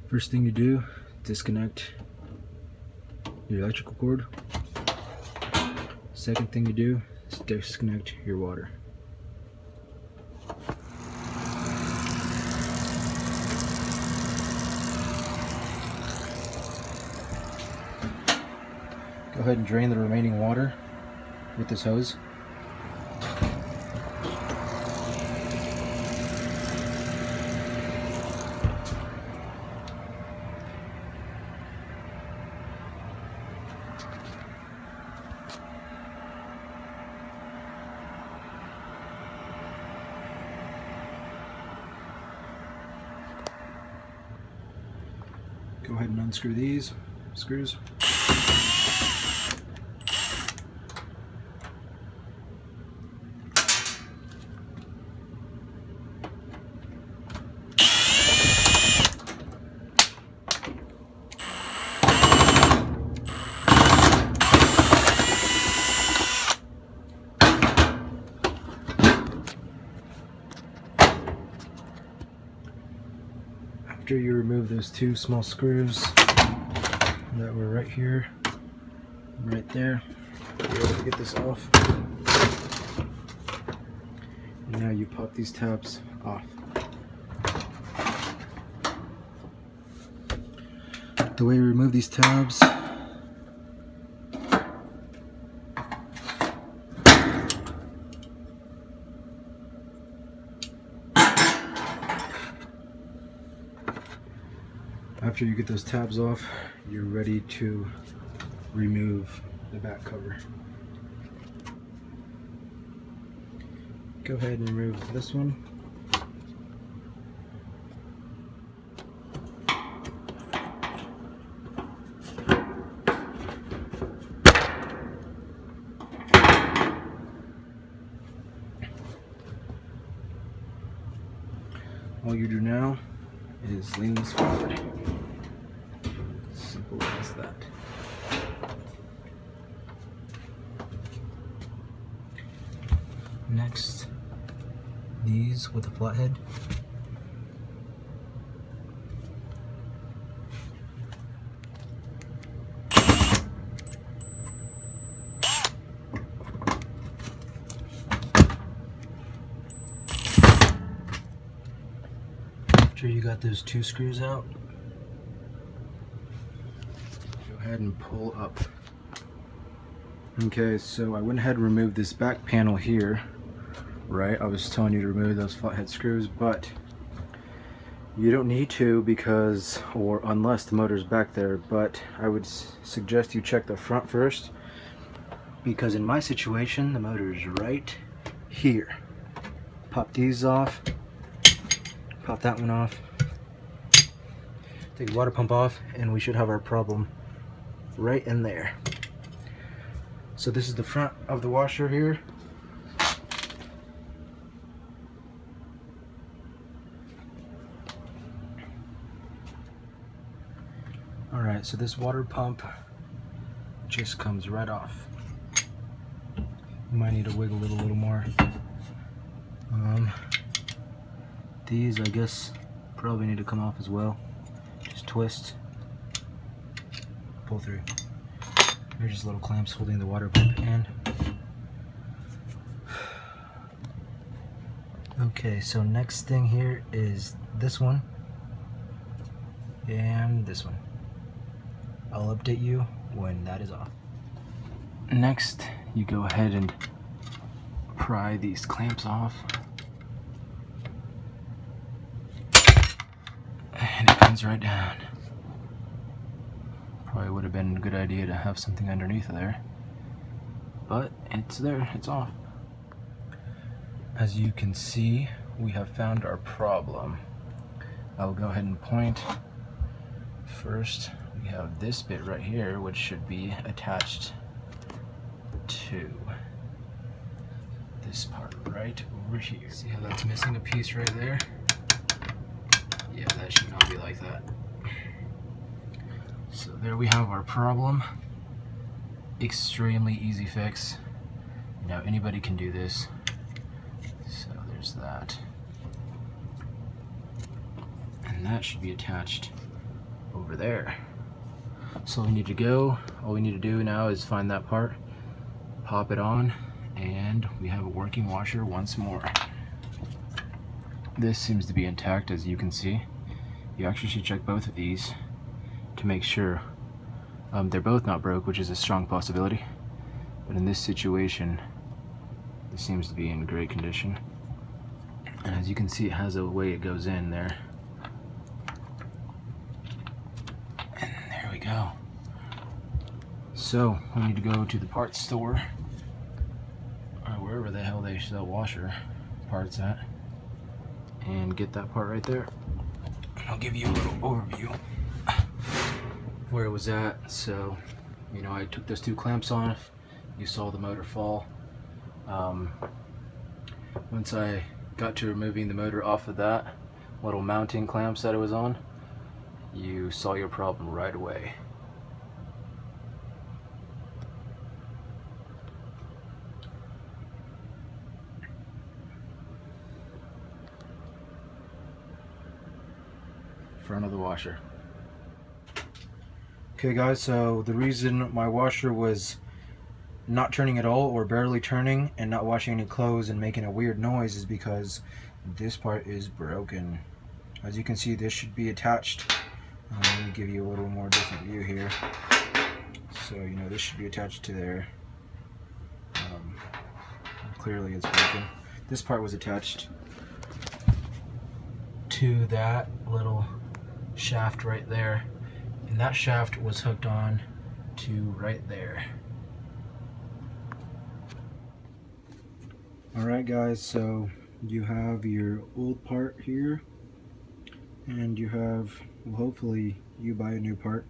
First thing you do, disconnect your electrical cord. Second thing you do is disconnect your water. Go ahead and drain the remaining water with this hose. Go ahead and unscrew these screws. After you remove those two small screws that were right here, right there, you're able to get this off. And now you pop these tabs off. The way you remove these tabs, after you get those tabs off, you're ready to remove the back cover. Go ahead and remove this one. All you do now is lean this forward. Simple as that. Next, these with a flathead. After you got those two screws out, go ahead and pull up. Okay, so I went ahead and removed this back panel here, right? I was telling you to remove those flathead screws, but you don't need to because, or unless the motor's back there, but I would suggest you check the front first, because in my situation, the motor is right here. Pop these off. Pop that one off, take the water pump off, and we should have our problem right in there. So this is the front of the washer here. Alright, so this water pump just comes right off. You might need to wiggle it a little more. These, I guess, probably need to come off as well. Just twist, pull through. There's just little clamps holding the water pump in. Okay, so next thing here is this one and this one. I'll update you when that is off. Next, you go ahead and pry these clamps off. And it comes right down. Probably would have been a good idea to have something underneath there, but it's there, it's off. As you can see, we have found our problem. I'll go ahead and point. First, we have this bit right here, which should be attached to this part right over here. See how that's missing a piece right there? Yeah, that should not be like that. So there we have our problem. Extremely easy fix. Now anybody can do this. So there's that. And that should be attached over there. So all we need to do now is find that part, pop it on, and we have a working washer once more. This seems to be intact, as you can see. You actually should check both of these to make sure they're both not broke, which is a strong possibility. But in this situation, this seems to be in great condition. And as you can see, it has a way it goes in there. And there we go. So we need to go to the parts store, or wherever the hell they sell washer parts at, and get that part right there. I'll give you a little overview where it was at. So, you know, I took those two clamps off. You saw the motor fall. Once I got to removing the motor off of that little mounting clamps that it was on, you saw your problem right away. Front of the washer. Okay guys, so the reason my washer was not turning at all, or barely turning, and not washing any clothes and making a weird noise is because this part is broken. As you can see, this should be attached. Let me give you a little more different view here. So, you know, this should be attached to there. Clearly it's broken. This part was attached to that little shaft right there, and that shaft was hooked on to right there. Alright guys, so you have your old part here, and you have, well, hopefully you buy a new part.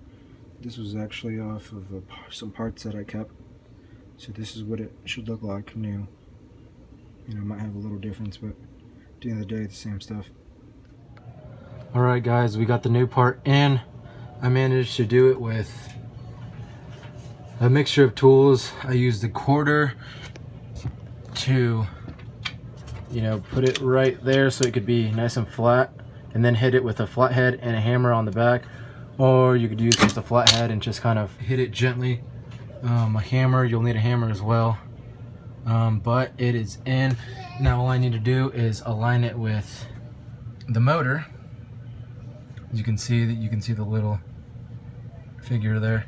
This was actually off of some parts that I kept, so this is what it should look like new. You know, it might have a little difference, but at the end of the day, it's the same stuff. Alright guys, we got the new part in. I managed to do it with a mixture of tools. I used the quarter to, you know, put it right there so it could be nice and flat, and then hit it with a flathead and a hammer on the back. Or you could use just a flathead and just kind of hit it gently. A hammer, you'll need a hammer as well. But it is in. Now all I need to do is align it with the motor. As you can see the little figure there.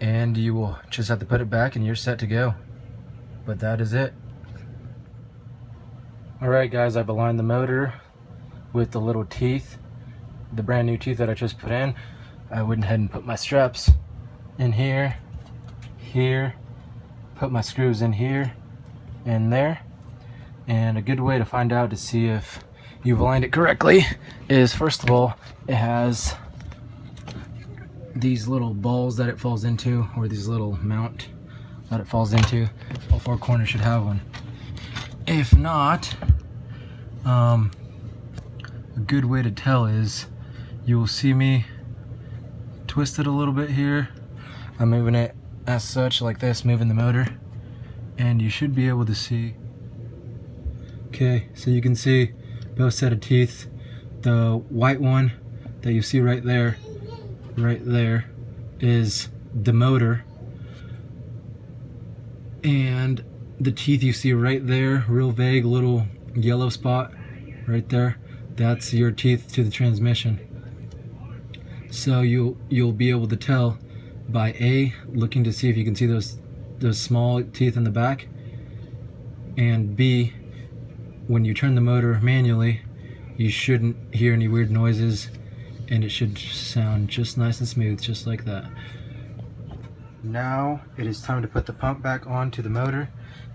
And you will just have to put it back and you're set to go. But that is it. Alright guys, I've aligned the motor with the little teeth, the brand new teeth that I just put in. I went ahead and put my straps in here, put my screws in here and there. And a good way to find out to see if you've aligned it correctly is, first of all, it has these little balls that it falls into, or these little mount that it falls into. All four corners should have one. If not, a good way to tell is you will see me twist it a little bit here. I'm moving it as such, like this, moving the motor, and you should be able to see. Okay, so you can see both set of teeth. The white one that you see right there is the motor, and the teeth you see right there, real vague little yellow spot right there, that's your teeth to the transmission. So you'll be able to tell by A, looking to see if you can see those small teeth in the back, and B, when you turn the motor manually, you shouldn't hear any weird noises, and it should sound just nice and smooth, just like that. Now it is time to put the pump back onto the motor.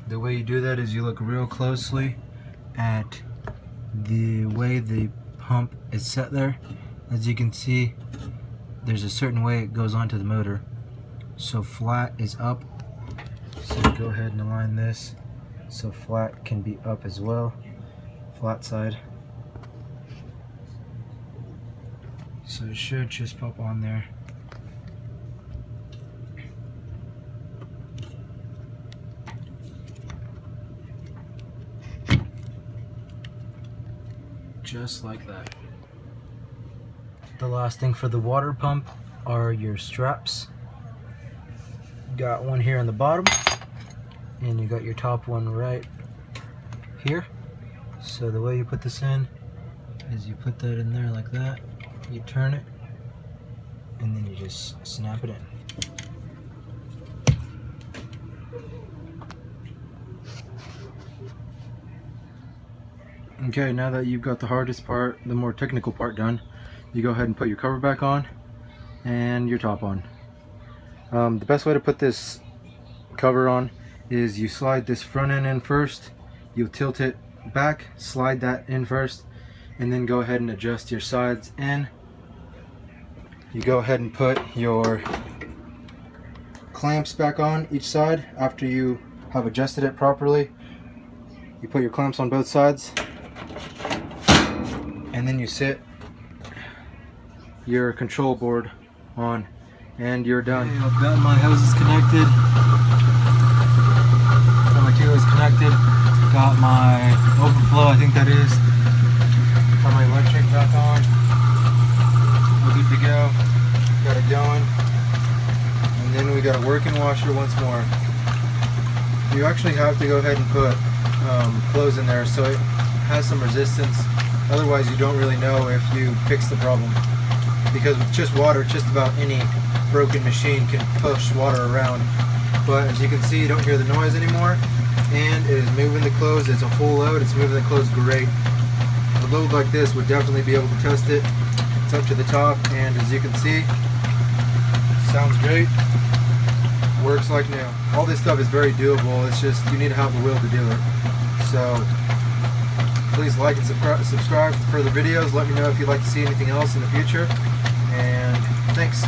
The way you do that is you look real closely at the way the pump is set there. As you can see, there's a certain way it goes onto the motor. So flat is up, so go ahead and align this so flat can be up as well, flat side. So it should just pop on there. Just like that. The last thing for the water pump are your straps. Got one here on the bottom, and you got your top one right here. So the way you put this in is you put that in there like that, you turn it, and then you just snap it in. Okay, now that you've got the hardest part, the more technical part done, you go ahead and put your cover back on and your top on. The best way to put this cover on is you slide this front end in first, you tilt it back, slide that in first, and then go ahead and adjust your sides in. You go ahead and put your clamps back on each side after you have adjusted it properly. You put your clamps on both sides, and then you sit your control board on, and you're done. Okay, I've got my hoses connected, got my two hoses connected, got my overflow, I think that is, got my electric back on, all good to go, got it going, and then we got a working washer once more. You actually have to go ahead and put clothes in there so it has some resistance, otherwise you don't really know if you fix the problem, because with just water, just about any broken machine can push water around. But as you can see, you don't hear the noise anymore, and it is moving the clothes. It's a full load, it's moving the clothes great. A load like this would definitely be able to test it. It's up to the top, and as you can see, sounds great, works like new. All this stuff is very doable, it's just you need to have the will to do it. So please like and subscribe for further videos. Let me know if you'd like to see anything else in the future, and thanks.